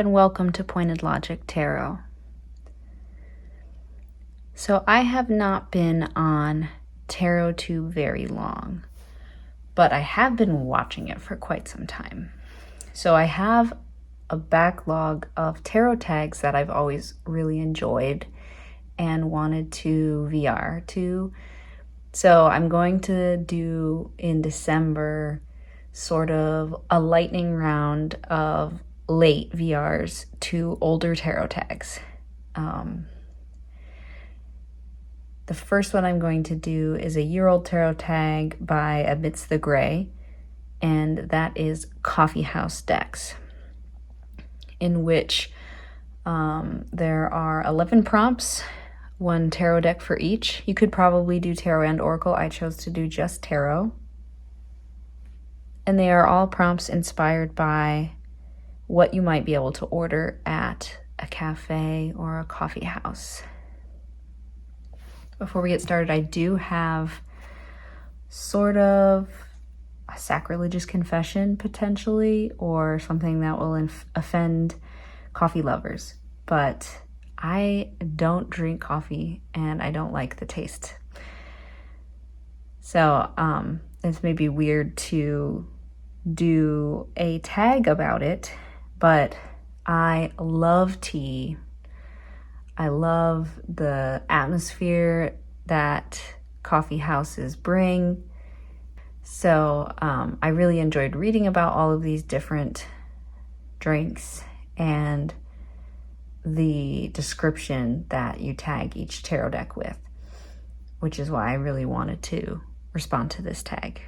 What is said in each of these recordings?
and welcome to Pointed Logic Tarot. So I have not been on TarotTube very long, but I have been watching it for quite some time. So I have a backlog of tarot tags that I've always really enjoyed and wanted to VR to. So I'm going to do in December sort of a lightning round of late VRs to older tarot tags. The first one I'm going to do is a year-old tarot tag by Amidst the Gray, and that is Coffee House decks, in which there are 11 prompts, one tarot deck for each. You could probably do tarot and oracle. I chose to do just tarot. And they are all prompts inspired by what you might be able to order at a cafe or a coffee house. Before we get started, I do have sort of a sacrilegious confession potentially, or something that will offend coffee lovers. But I don't drink coffee and I don't like the taste. So it's maybe weird to do a tag about it, but I love tea. I love the atmosphere that coffee houses bring. So I really enjoyed reading about all of these different drinks and the description that you tag each tarot deck with, which is why I really wanted to respond to this tag.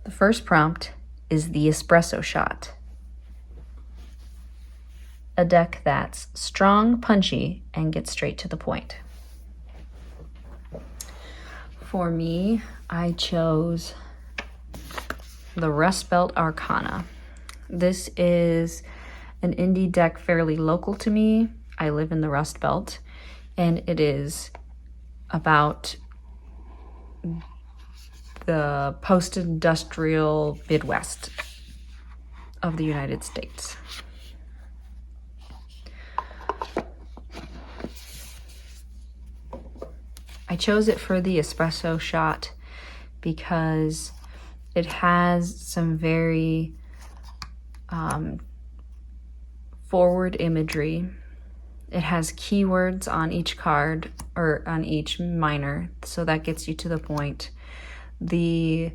The first prompt is the ESPRESSO SHOT, a deck that's strong, punchy, and gets straight to the point. For me, I chose the Belt Arcana. This is an indie deck fairly local to me. I live in the Rust Belt, and it is about the post-industrial Midwest of the United States. I chose it for the espresso shot because it has some very forward imagery. It has keywords on each card, or on each minor, so that gets you to the point. The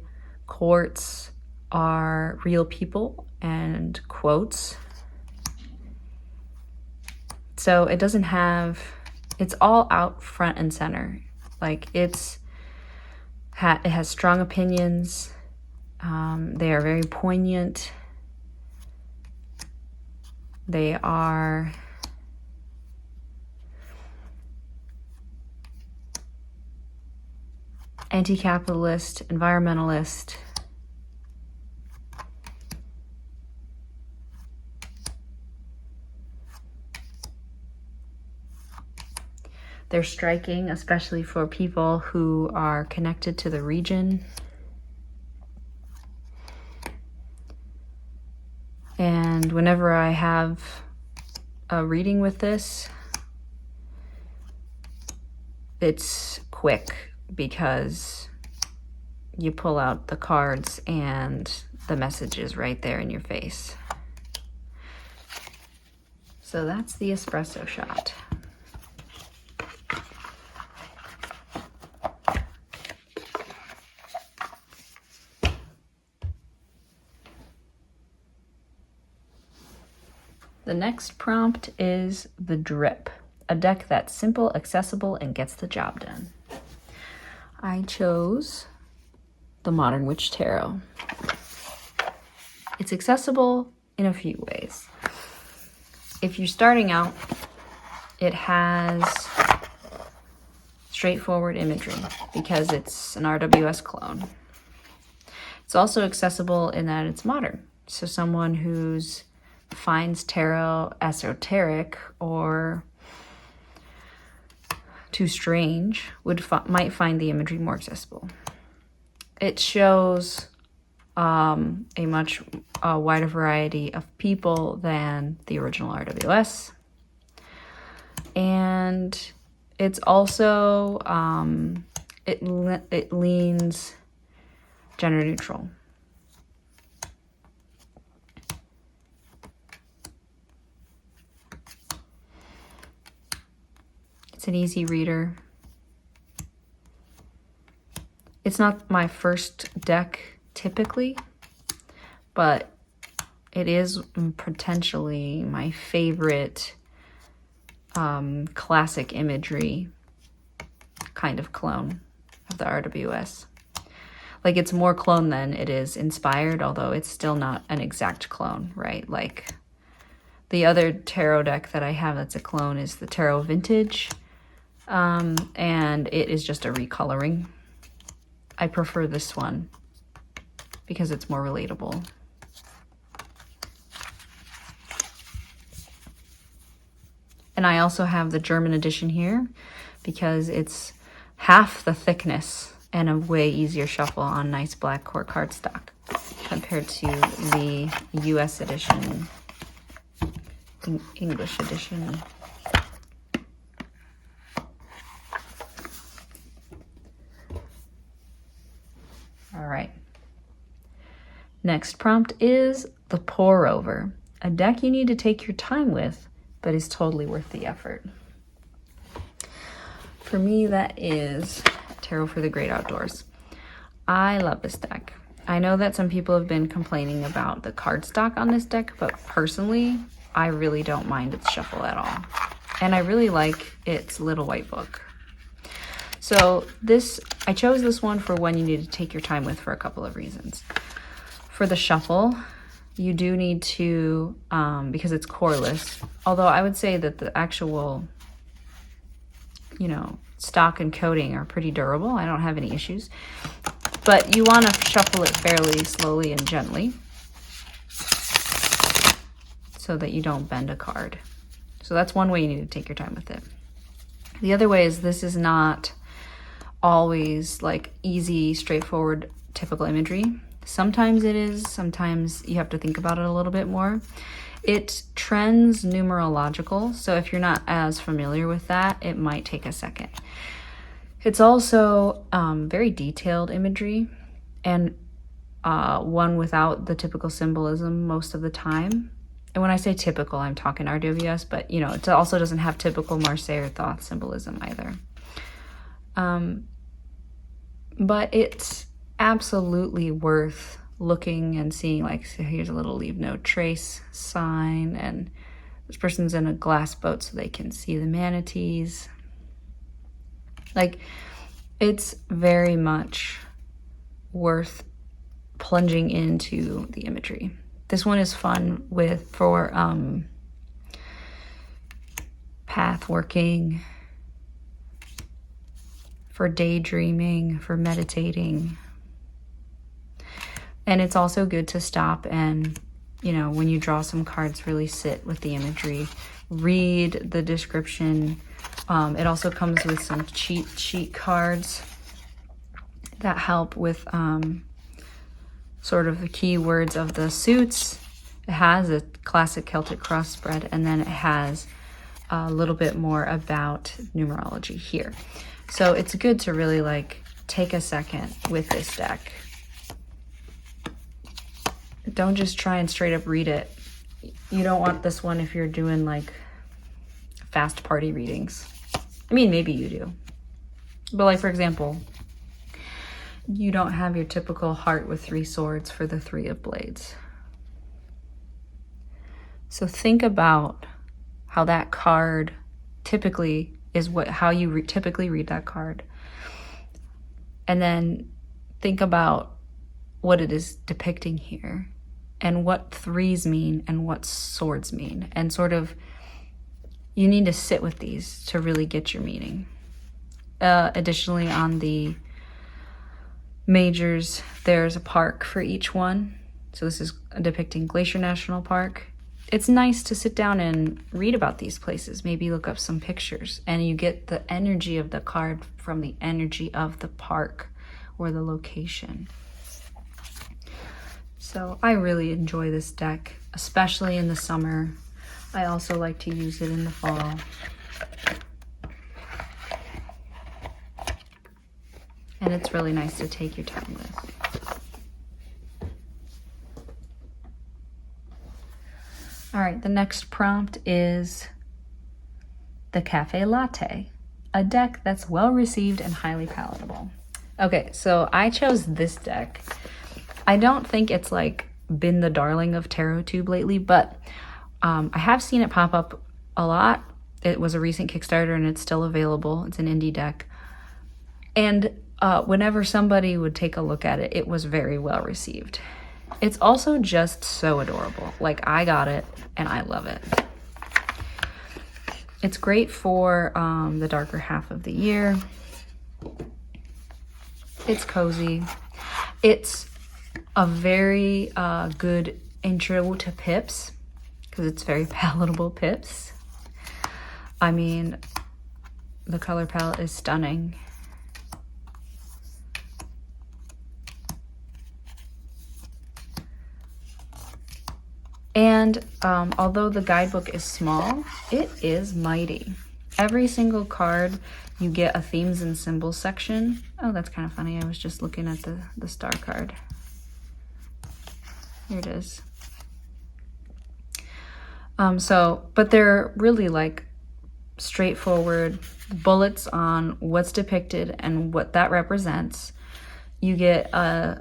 quartz are real people and quotes. So it doesn't have, it's all out front and center. Like it has strong opinions. They are very poignant. They are anti-capitalist, environmentalist. They're striking, especially for people who are connected to the region. And whenever I have a reading with this, it's quick because you pull out the cards and the message is right there in your face. So that's the espresso shot. The next prompt is the Drip, a deck that's simple, accessible, and gets the job done. I chose the Modern Witch Tarot. It's accessible in a few ways. If you're starting out, it has straightforward imagery because it's an RWS clone. It's also accessible in that it's modern. So someone who's finds tarot esoteric or too strange might find the imagery more accessible. It shows a much wider variety of people than the original RWS. And it's also, it leans gender neutral. It's an easy reader. It's not my first deck typically, but it is potentially my favorite classic imagery kind of clone of the RWS. Like, it's more clone than it is inspired, although it's still not an exact clone, right? Like, the other tarot deck that I have that's a clone is the Tarot Vintage, and it is just a recoloring. I prefer this one because it's more relatable. And I also have the German edition here because it's half the thickness and a way easier shuffle on nice black core cardstock compared to the US edition, English edition. All right. Next prompt is the Pour-Over, a deck you need to take your time with, but is totally worth the effort. For me, that is Tarot for the Great Outdoors. I love this deck. I know that some people have been complaining about the cardstock on this deck, but personally, I really don't mind its shuffle at all. And I really like its little white book. So I chose this one for one you need to take your time with for a couple of reasons. For the shuffle, you do need to, because it's coreless, although I would say that the actual, stock and coating are pretty durable. I don't have any issues. But you want to shuffle it fairly slowly and gently so that you don't bend a card. So that's one way you need to take your time with it. The other way is this is not always like easy, straightforward, typical imagery. Sometimes it is, sometimes you have to think about it a little bit more. It trends numerological, so if you're not as familiar with that, it might take a second. It's also very detailed imagery and one without the typical symbolism most of the time. And when I say typical, I'm talking RWS, but it also doesn't have typical Marseille or Thoth symbolism either. But it's absolutely worth looking and seeing. Like, so here's a little leave no trace sign, and this person's in a glass boat so they can see the manatees. Like, it's very much worth plunging into the imagery. This one is fun for path working, for daydreaming, for meditating. And it's also good to stop and, when you draw some cards, really sit with the imagery, read the description. It also comes with some cheat sheet cards that help with sort of the keywords of the suits. It has a classic Celtic cross spread, and then it has a little bit more about numerology here. So it's good to really take a second with this deck. Don't just try and straight up read it. You don't want this one if you're doing fast party readings. I mean, maybe you do. But for example, you don't have your typical heart with 3 swords for the 3 of blades. So think about how that card typically is how you typically read that card. And then think about what it is depicting here and what 3s mean and what swords mean. And sort of, you need to sit with these to really get your meaning. Additionally, on the majors, there's a park for each one. So this is depicting Glacier National Park. It's nice to sit down and read about these places, maybe look up some pictures, and you get the energy of the card from the energy of the park or the location. So I really enjoy this deck, especially in the summer. I also like to use it in the fall. And it's really nice to take your time with. All right, the next prompt is the CAFE LATTE, a deck that's well received and highly palatable. Okay, so I chose this deck. I don't think it's like been the darling of TarotTube lately, but I have seen it pop up a lot. It was a recent Kickstarter and it's still available. It's an indie deck. And whenever somebody would take a look at it, it was very well received. It's also just so adorable. Like, I got it and I love it. It's great for the darker half of the year. It's cozy. It's a very good intro to pips because it's very palatable pips. I mean, the color palette is stunning. And although the guidebook is small, it is mighty. Every single card, you get a themes and symbols section. Oh, that's kind of funny. I was just looking at the star card. Here it is. But they're really like straightforward bullets on what's depicted and what that represents. You get a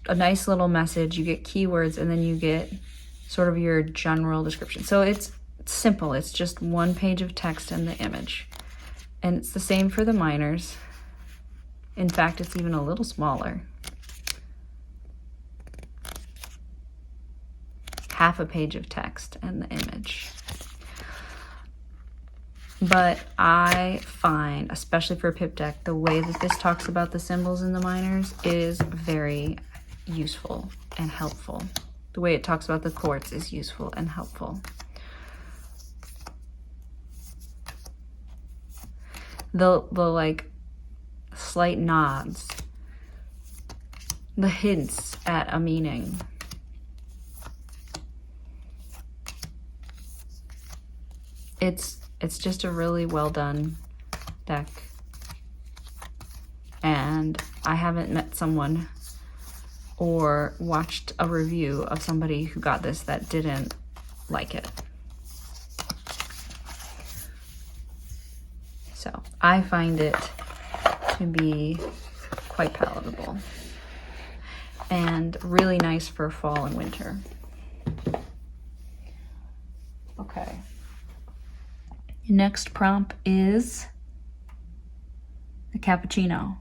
nice little message, you get keywords, and then you get sort of your general description. So it's simple. It's just one page of text and the image. And it's the same for the minors. In fact, it's even a little smaller. Half a page of text and the image. But I find, especially for a pip deck, the way that this talks about the symbols in the minors is very useful and helpful. The way it talks about the quartz is useful and helpful. The like slight nods, the hints at a meaning. It's just a really well done deck. And I haven't met someone or watched a review of somebody who got this that didn't like it. So I find it to be quite palatable and really nice for fall and winter. Okay. Next prompt is the CAPPUCCINO,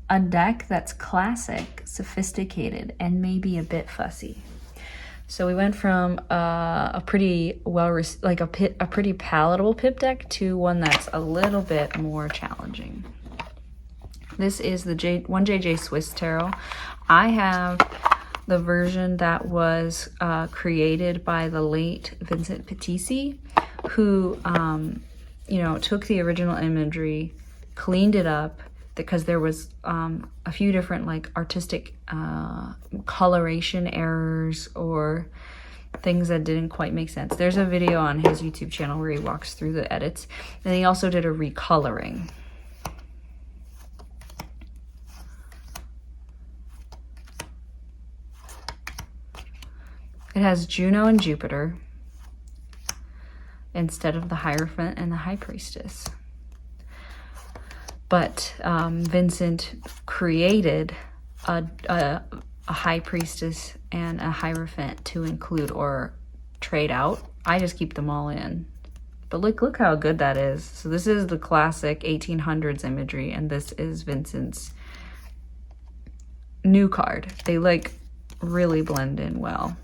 a deck that's classic, sophisticated, and maybe a bit fussy. So we went from a pretty a pretty palatable pip deck to one that's a little bit more challenging. This is the 1JJ Swiss Tarot. I have the version that was created by the late Vincent Patisi, who took the original imagery, cleaned it up, because there was a few different like artistic coloration errors or things that didn't quite make sense. There's a video on his YouTube channel where he walks through the edits, and he also did a recoloring. It has Juno and Jupiter instead of the Hierophant and the High Priestess. But Vincent created a High Priestess and a Hierophant to include or trade out. I just keep them all in. But look how good that is. So this is the classic 1800s imagery, and this is Vincent's new card. They like really blend in well.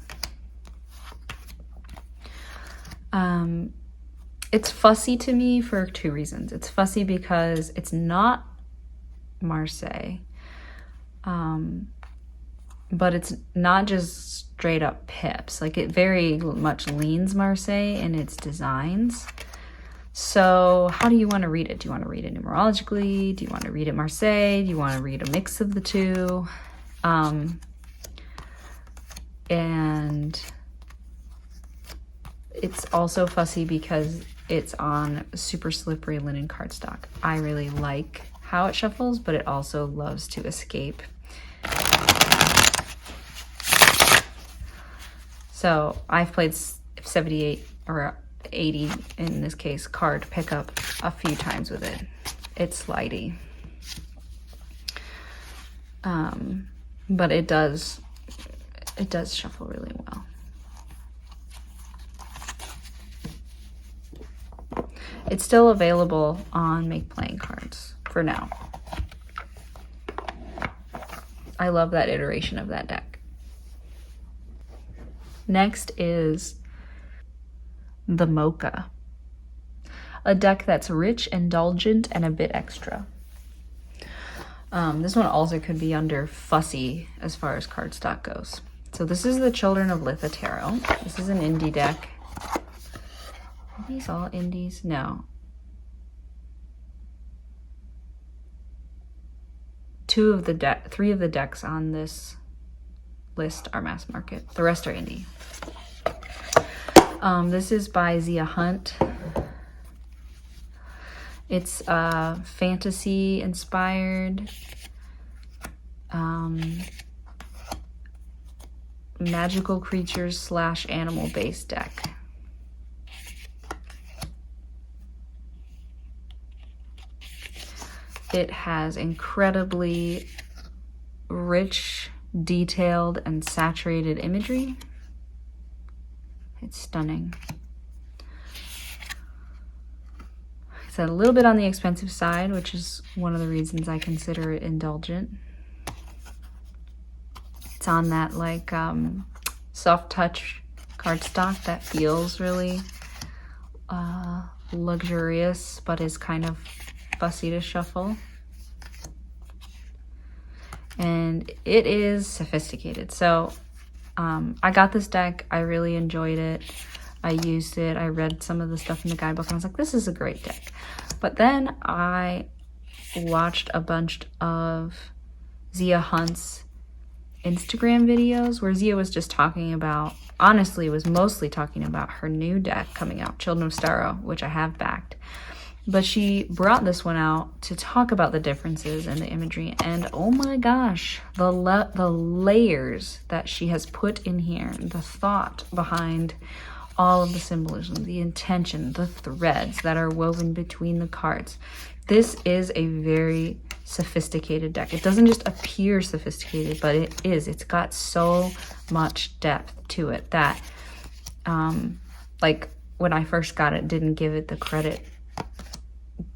It's fussy to me for two reasons. It's fussy because it's not Marseille, but it's not just straight up pips. Like, it very much leans Marseille in its designs. So how do you want to read it? Do you want to read it numerologically? Do you want to read it Marseille? Do you want to read a mix of the two? And it's also fussy because it's on super slippery linen cardstock. I really like how it shuffles, but it also loves to escape. So I've played 78 or 80 in this case card pickup a few times with it. It's slidey. But it does shuffle really well. It's still available on Make Playing Cards for now. I love that iteration of that deck. Next is the MOCHA, a deck that's rich, indulgent, and a bit extra. This one also could be under fussy as far as cardstock goes. So this is the Children of Litha Tarot. This is an indie deck. Are these all indies? No. 3 of the decks on this list are mass market. The rest are indie. This is by Zia Hunt. It's fantasy inspired, magical creatures / animal based deck. It has incredibly rich, detailed, and saturated imagery. It's stunning. It's a little bit on the expensive side, which is one of the reasons I consider it indulgent. It's on that like soft touch cardstock that feels really luxurious, but is kind of fussy to shuffle. And it is sophisticated. So I got this deck. I really enjoyed it. I used it. I read some of the stuff in the guidebook and I was like, this is a great deck. But then I watched a bunch of Zia Hunt's Instagram videos where Zia was just talking about, honestly, was mostly talking about her new deck coming out, Children of Starro, which I have backed. But she brought this one out to talk about the differences in the imagery, and oh my gosh, the layers that she has put in here, the thought behind all of the symbolism, the intention, the threads that are woven between the cards. This is a very sophisticated deck. It doesn't just appear sophisticated, but it is. It's got so much depth to it that, like when I first got it, didn't give it the credit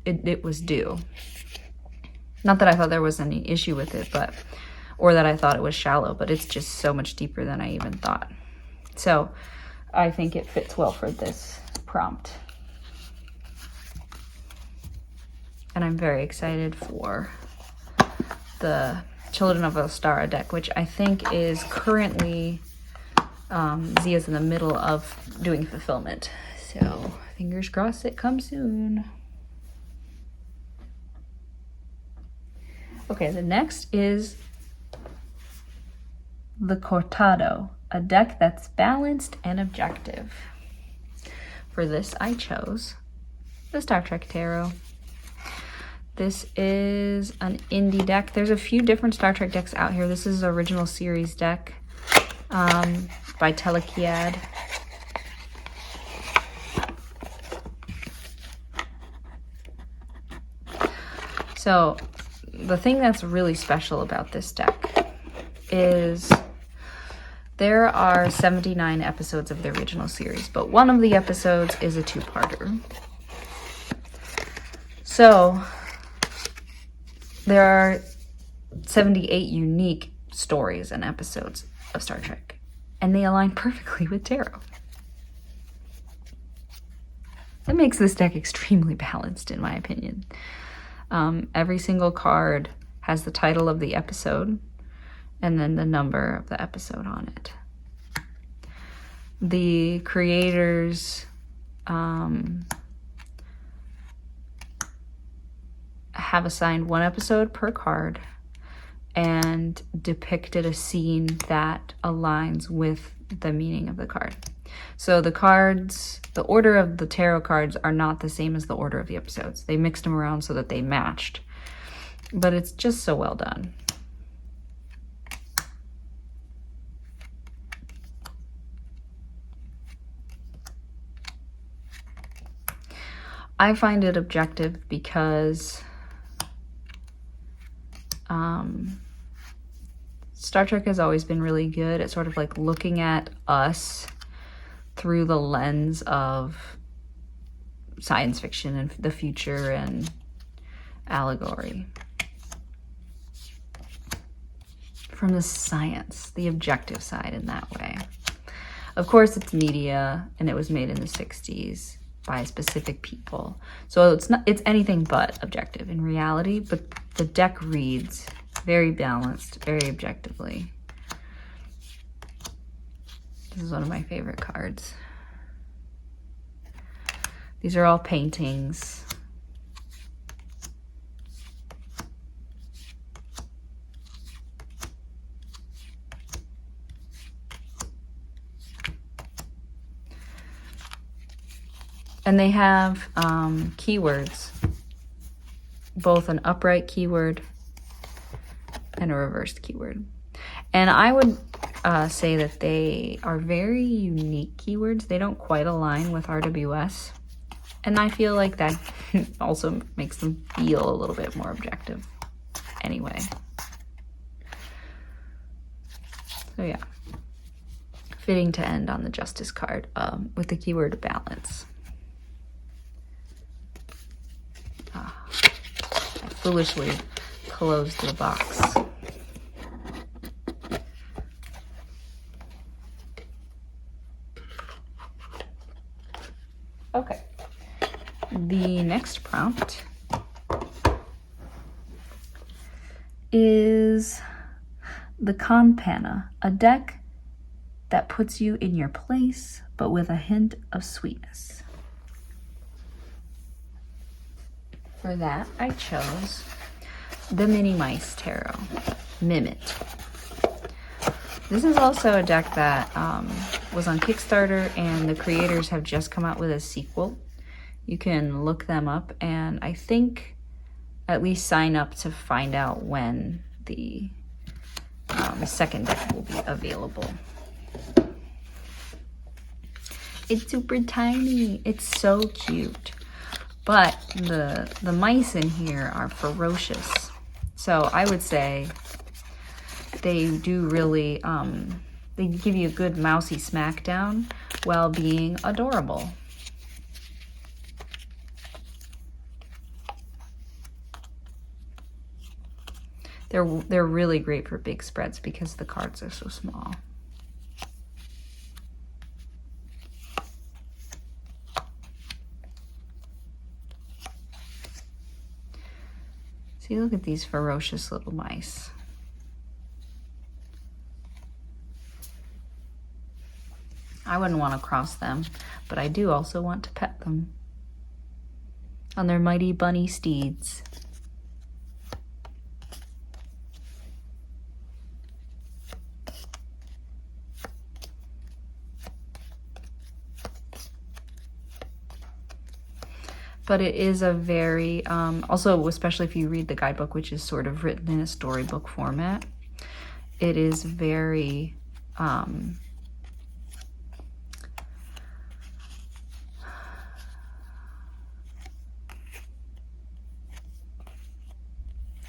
it was due. Not that I thought there was any issue with it, but, or that I thought it was shallow, but it's just so much deeper than I even thought. So I think it fits well for this prompt. And I'm very excited for the Children of Ostara deck, which I think is currently, Zia's in the middle of doing fulfillment. So fingers crossed it comes soon. Okay, the next is the Cortado, a deck that's balanced and objective. For this, I chose the Star Trek Tarot. This is an indie deck. There's a few different Star Trek decks out here. This is an original series deck by Telekiad. So the thing that's really special about this deck is there are 79 episodes of the original series, but one of the episodes is a two-parter. So there are 78 unique stories and episodes of Star Trek, and they align perfectly with tarot. That makes this deck extremely balanced, in my opinion. Every single card has the title of the episode and then the number of the episode on it. The creators have assigned one episode per card, and depicted a scene that aligns with the meaning of the card. So the cards, the order of the tarot cards are not the same as the order of the episodes. They mixed them around so that they matched, but it's just so well done. I find it objective because Star Trek has always been really good at sort of like looking at us through the lens of science fiction and the future and allegory. From the science, the objective side in that way. Of course, it's media, and it was made in the 60s by specific people. So it's anything but objective in reality, but the deck reads very balanced, very objectively. This is one of my favorite cards. These are all paintings. And they have keywords, both an upright keyword and a reversed keyword. And I would say that they are very unique keywords. They don't quite align with RWS. And I feel like that also makes them feel a little bit more objective anyway. So yeah, fitting to end on the Justice card with the keyword balance. I foolishly closed the box. Okay. The next prompt is the CON PANNA, a deck that puts you in your place, but with a hint of sweetness. For that, I chose the Mini Mice Tarot, MIMIT. This is also a deck that was on Kickstarter, and the creators have just come out with a sequel. You can look them up, and I think at least sign up to find out when the second deck will be available. It's super tiny. It's so cute. But the mice in here are ferocious. So I would say they do really, they give you a good mousy smackdown while being adorable. They're really great for big spreads because the cards are so small. See, look at these ferocious little mice. I wouldn't want to cross them, but I do also want to pet them on their mighty bunny steeds. But it is a very, also especially if you read the guidebook, which is sort of written in a storybook format, it is very,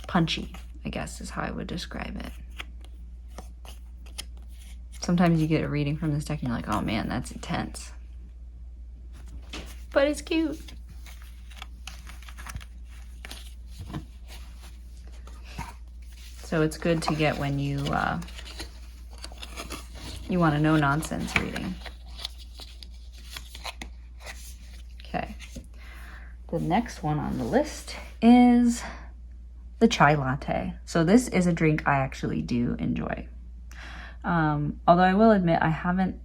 punchy, I guess is how I would describe it. Sometimes you get a reading from this deck and you're like, oh man, that's intense. But it's cute. So it's good to get when you want a no-nonsense reading. Okay. The next one on the list is the chai latte. So this is a drink I actually do enjoy. Although I will admit I haven't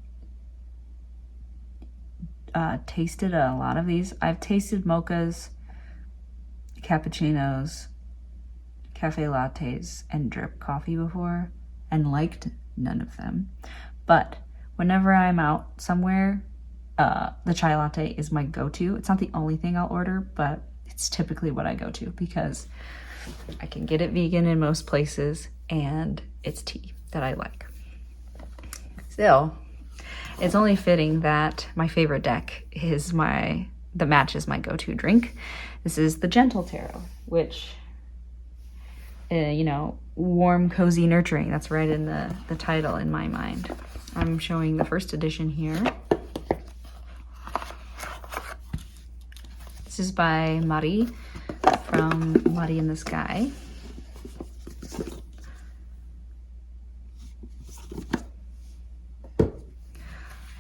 tasted a lot of these. I've tasted mochas, cappuccinos, cafe lattes and drip coffee before and liked none of them. But whenever I'm out somewhere, the chai latte is my go-to. It's not the only thing I'll order, but it's typically what I go to because I can get it vegan in most places and it's tea that I like. Still, it's only fitting that my favorite deck is that matches my go-to drink. This is the Gentle Tarot, which, you know, warm, cozy, nurturing. That's right in the title in my mind. I'm showing the first edition here. This is by Mari from Mari in the Sky.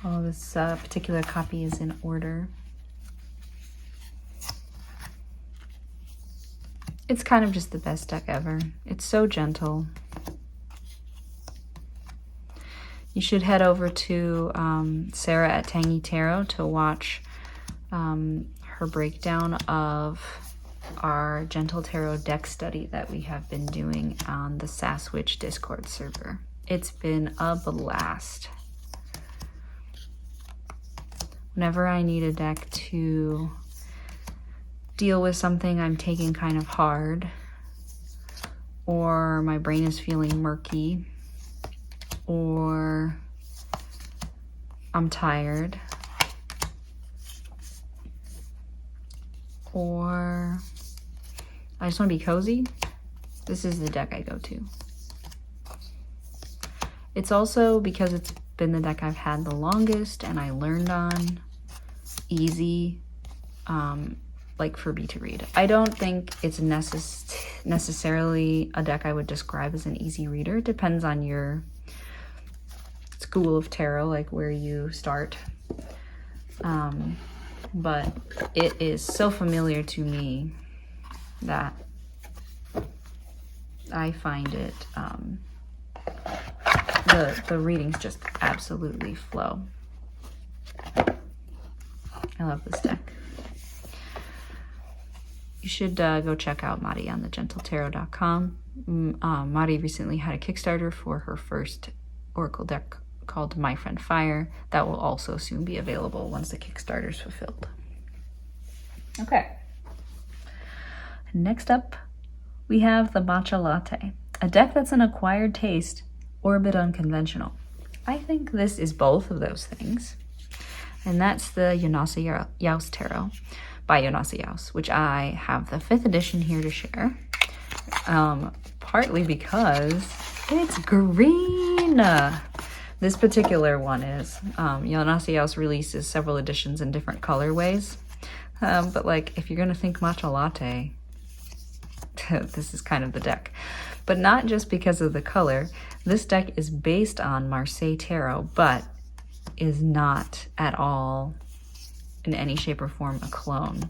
Oh, this particular copy is in order. It's kind of just the best deck ever. It's so gentle. You should head over to Sarah at Tangy Tarot to watch her breakdown of our Gentle Tarot deck study that we have been doing on the Saswitch Discord server. It's been a blast. Whenever I need a deck to deal with something I'm taking kind of hard, or my brain is feeling murky, or I'm tired, or I just want to be cozy, this is the deck I go to. It's also because it's been the deck I've had the longest and I learned on, easy, like for me to read. I don't think it's necessarily a deck I would describe as an easy reader. It depends on your school of tarot, like where you start. But it is so familiar to me that I find it, the readings just absolutely flow. I love this deck. You should go check out Mari on thegentletarot.com. Mari recently had a Kickstarter for her first Oracle deck called My Friend Fire. That will also soon be available once the Kickstarter is fulfilled. Okay. Next up, we have the Matcha Latte, a deck that's an acquired taste or a bit unconventional. I think this is both of those things. And that's the Yonasa Yaus Tarot by Yonasa Yaus, which I have the 5th edition here to share. Partly because it's green. This particular one is. Yonasa Yaus releases several editions in different colorways. But like, if you're gonna think matcha latte, this is kind of the deck. But not just because of the color. This deck is based on Marseille Tarot, but is not at all in any shape or form a clone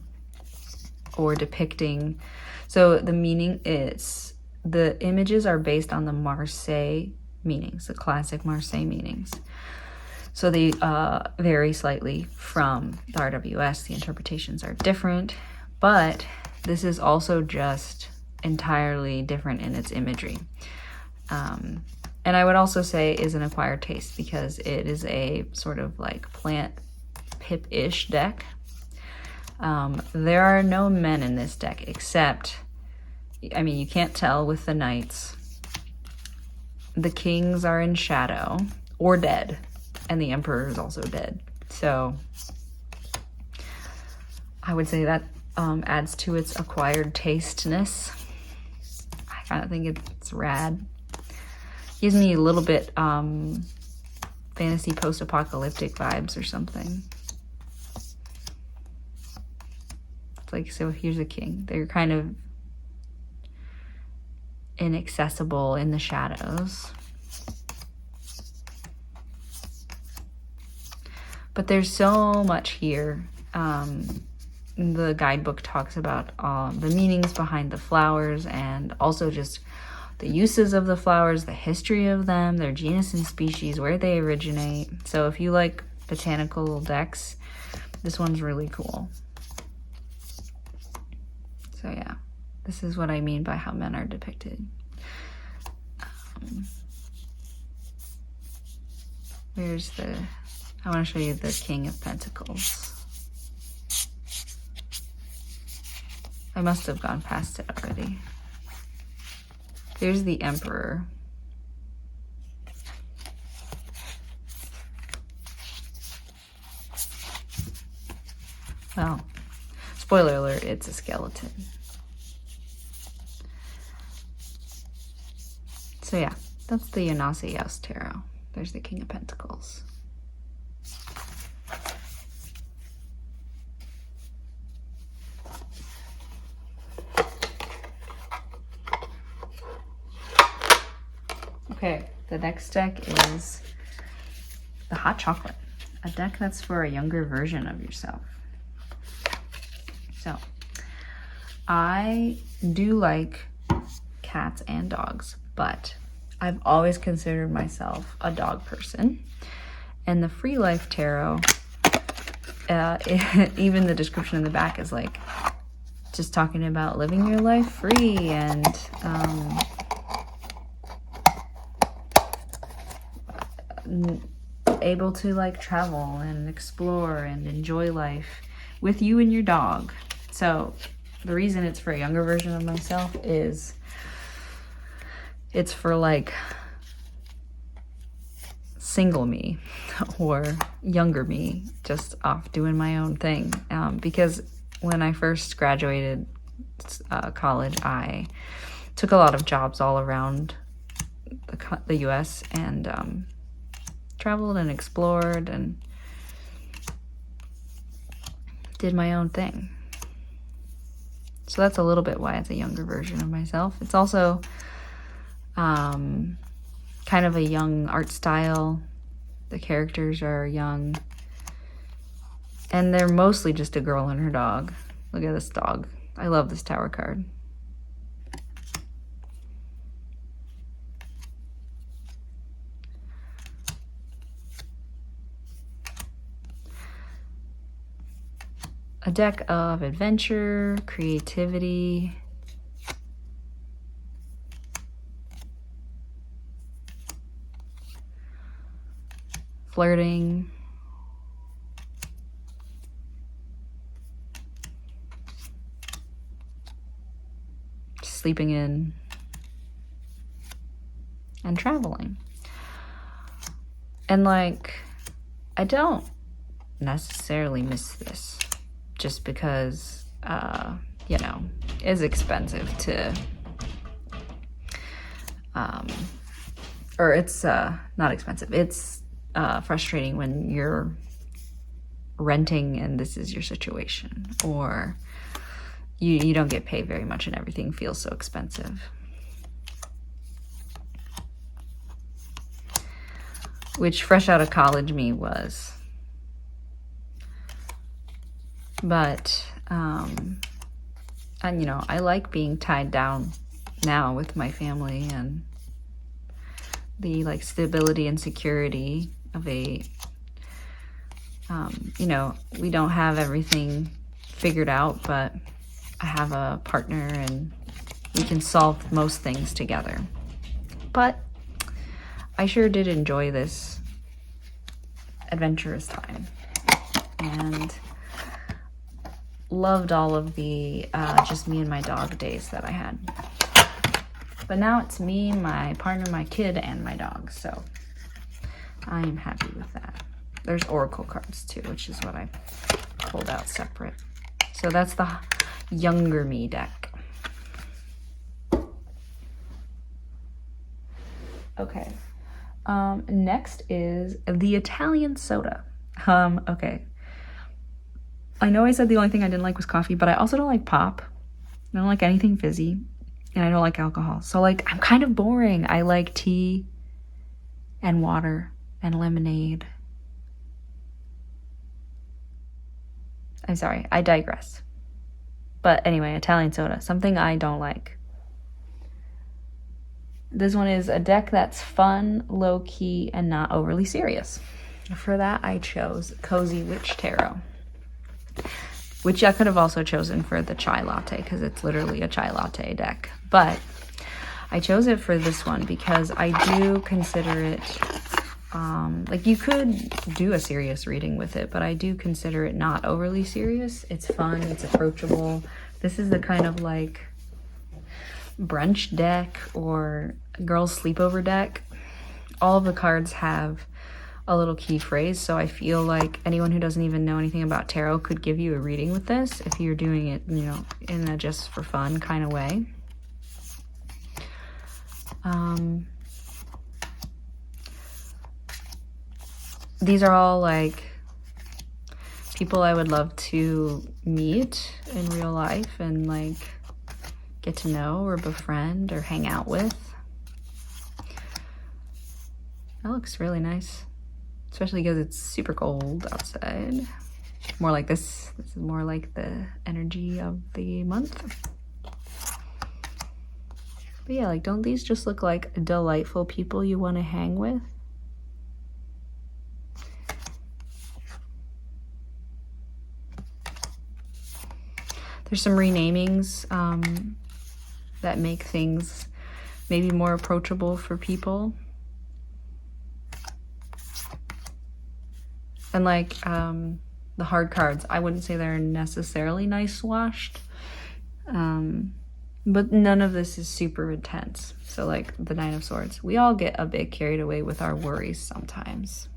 or depicting. So the meaning is, the images are based on the Marseille meanings, the classic Marseille meanings. So they vary slightly from the RWS. The interpretations are different, but this is also just entirely different in its imagery. And I would also say is an acquired taste because it is a sort of like plant pip-ish deck. There are no men in this deck except, I mean, you can't tell with the knights. The kings are in shadow or dead, and the emperor is also dead. So I would say that adds to its acquired tasteness. I kind of think it's rad. Gives me a little bit fantasy post-apocalyptic vibes or something. It's like, so here's a king. They're kind of inaccessible in the shadows. But there's so much here. The guidebook talks about the meanings behind the flowers and also just the uses of the flowers, the history of them, their genus and species, where they originate. So if you like botanical decks, this one's really cool. So yeah, This is what I mean by how men are depicted. Where's the... I want to show you the King of Pentacles. I must have gone past it already. Here's the Emperor. Well, spoiler alert, it's a skeleton. So yeah, that's the Yanase Tarot. There's the King of Pentacles. Okay, the next deck is the Hot Chocolate, a deck that's for a younger version of yourself. So, I do like cats and dogs, but I've always considered myself a dog person. And the Free Life Tarot, even the description in the back is like just talking about living your life free and able to like travel and explore and enjoy life with you and your dog. So the reason it's for a younger version of myself is it's for like single me or younger me, just off doing my own thing. Because when I first graduated college, I took a lot of jobs all around the US and traveled and explored and did my own thing. So that's a little bit why it's a younger version of myself. It's also kind of a young art style. The characters are young. And they're mostly just a girl and her dog. Look at this dog. I love this Tower card. A deck of adventure, creativity, flirting, sleeping in, and traveling. And like, I don't necessarily miss this. Just because, you know, it's expensive to, or it's not expensive. It's frustrating when you're renting and this is your situation, or you don't get paid very much and everything feels so expensive. Which fresh out of college me was. But, and you know, I like being tied down now with my family and the like stability and security of a, you know, we don't have everything figured out, but I have a partner and we can solve most things together. But I sure did enjoy this adventurous time and loved all of the just me and my dog days that I had. But now it's me, my partner, my kid, and my dog, so I am happy with that. There's oracle cards too, which is what I pulled out separate. So that's the younger me deck. Okay. Next is the Italian soda. Okay. I know I said the only thing I didn't like was coffee, but I also don't like pop. I don't like anything fizzy, and I don't like alcohol. So like, I'm kind of boring. I like tea and water and lemonade. I'm sorry, I digress. But anyway, Italian soda, something I don't like. This one is a deck that's fun, low-key, and not overly serious. For that, I chose Cozy Witch Tarot. which I could have also chosen for the chai latte because it's literally a chai latte deck. But I chose it for this one because I do consider it, like you could do a serious reading with it, but I do consider it not overly serious. It's fun, it's approachable. This is the kind of like brunch deck or girls sleepover deck. All of the cards have a little key phrase, so I feel like anyone who doesn't even know anything about tarot could give you a reading with this if you're doing it, you know, in a just for fun kind of way. These are all like people I would love to meet in real life and like get to know or befriend or hang out with. That looks really nice, especially because it's super cold outside. More like this is more like the energy of the month. But yeah, like, don't these just look like delightful people you want to hang with? There's some renamings that make things maybe more approachable for people. And like the hard cards, I wouldn't say they're necessarily nice washed. But none of this is super intense. So like the Nine of Swords, we all get a bit carried away with our worries sometimes.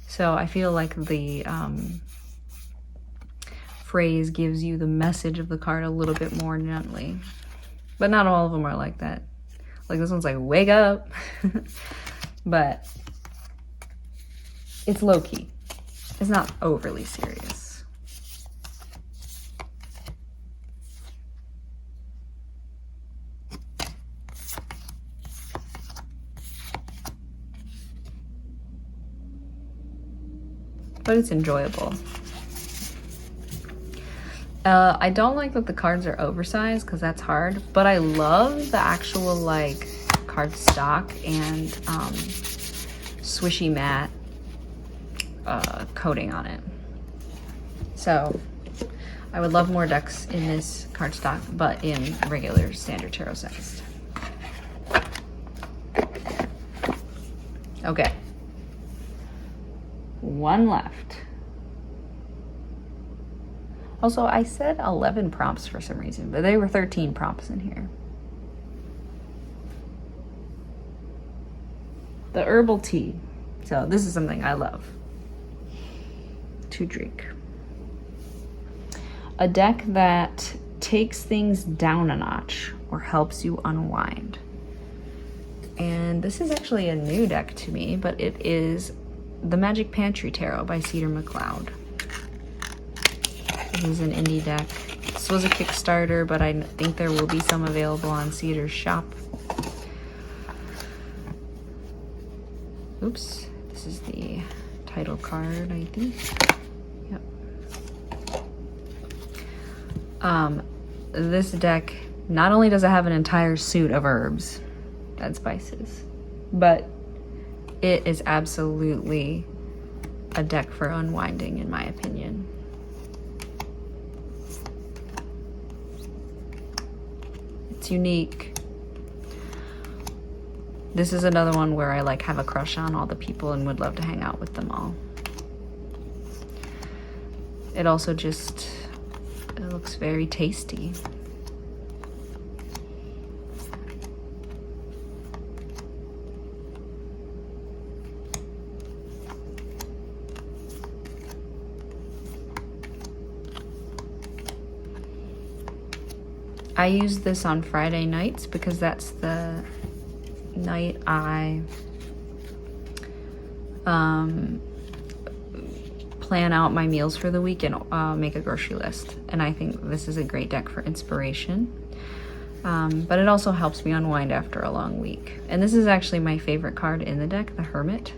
So I feel like the phrase gives you the message of the card a little bit more gently. But not all of them are like that. Like this one's like, wake up. But it's low-key. It's not overly serious. But it's enjoyable. I don't like that the cards are oversized because that's hard, but I love the actual like card stock and swishy matte coating on it. So I would love more decks in this cardstock, but in regular standard tarot sized. Okay, one left. Also, I said 11 prompts for some reason, but there were 13 prompts in here. The herbal tea. So this is something I love to drink. A deck that takes things down a notch or helps you unwind. And this is actually a new deck to me, but it is the Magic Pantry Tarot by Cedar McLeod. This is an indie deck. This was a Kickstarter, but I think there will be some available on Cedar's shop. Oops, this is the title card, I think. Yep. This deck, not only does it have an entire suit of herbs and spices, but it is absolutely a deck for unwinding, in my opinion. It's unique. This is another one where I like have a crush on all the people and would love to hang out with them all. It also just, it looks very tasty. I use this on Friday nights because that's the night I plan out my meals for the week and make a grocery list. And I think this is a great deck for inspiration. But it also helps me unwind after a long week. And this is actually my favorite card in the deck, the Hermit.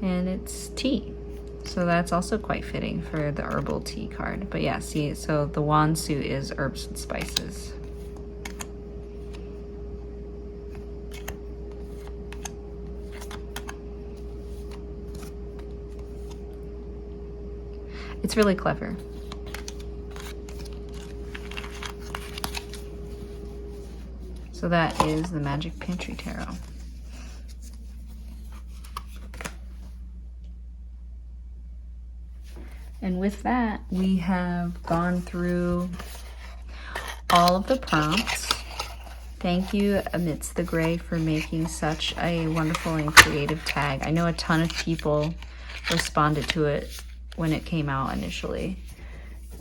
And it's tea. So that's also quite fitting for the herbal tea card. But yeah, see, so the wand suit is herbs and spices. It's really clever. So that is the Magic Pantry Tarot. And with that, we have gone through all of the prompts. Thank you, Amidst the Gray, for making such a wonderful and creative tag. I know a ton of people responded to it when it came out initially.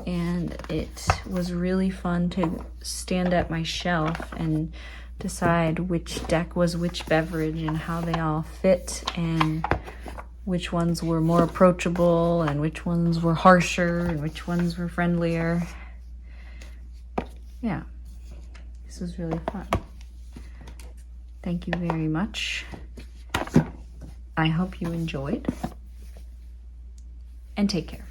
And it was really fun to stand at my shelf and decide which deck was which beverage and how they all fit and which ones were more approachable and which ones were harsher and which ones were friendlier. Yeah, this was really fun. Thank you very much. I hope you enjoyed, and take care.